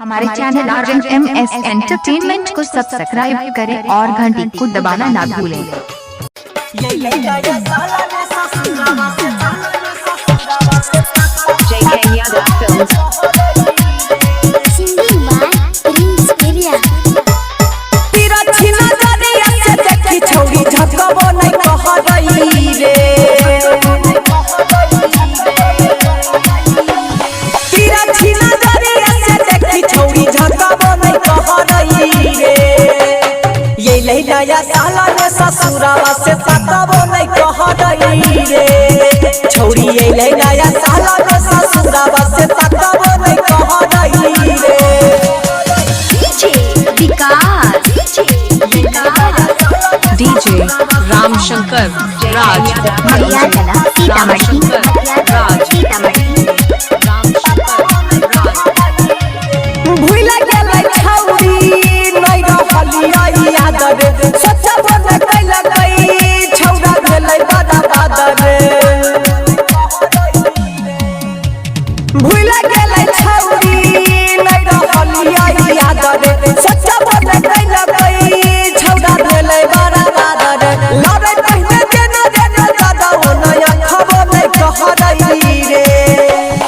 हमारे channel RMS entertainment को subscribe करें और घंटी को दबाना ना भूलें। JK Yada Films। नया साला में ससुरावा से तकबो नहीं कह रही रे छौरी अइले नया साला में ससुरावा से तकबो नहीं कह रही रे। DJ रामशंकर राज भूल गेलै छौरी नहीं रहलियै याद रे सच्चा बन कैला गई छौरा गेलै बड़ा बादर भूल गेलै छौरी नहीं रहलियै याद रे सच्चा बन कैला गई छौरा गेलै बड़ा बादर लड़ै पहिने जेना जेना दादा ओ नया खबो नहीं कह रही रे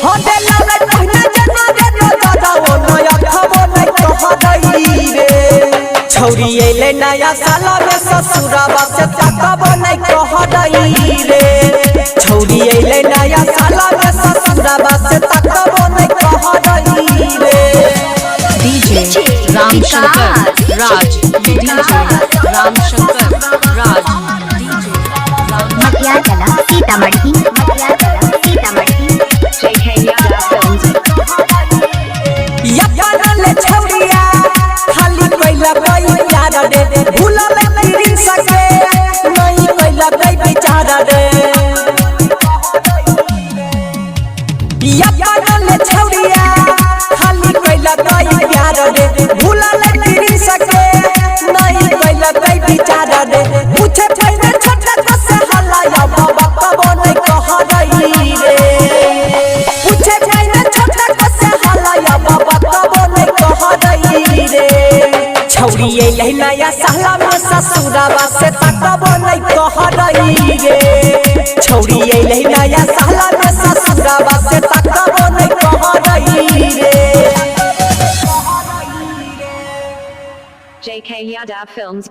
हो दे लड़ै पहिने जेना जेना दादा ओ नया खबो नहीं कह रही रे छौरी अइले नया साला में ससुरावा से तकबो नहीं कह रही रे छौरी अइले नया साला में ससुरावा से तकबो नहीं कह रही रे। DJ रामशंकर राज DJ रामशंकर राज सीतामढ़ी JK Yada Films। ले छौरिया खाली कैला गई प्यार रे भूला में तीन सके नहीं कैला गई विचार रे ले छौरिया खाली कैला गई प्यार रे भूला में तीन सके नहीं कैला गई विचार रे पूछे पहले छोटा से हल्ला या बाबा कबो नहीं कह रही रे पूछे पहले छोटा से हल्ला या बाबा कबो नहीं कह रही रे छौरी अइले नया साला में ससुरावा से तकबो नहीं कह रही रे छौरी अइले नया साला में ससुरावा से तकबो नहीं कह रही रे। JK Yada Films।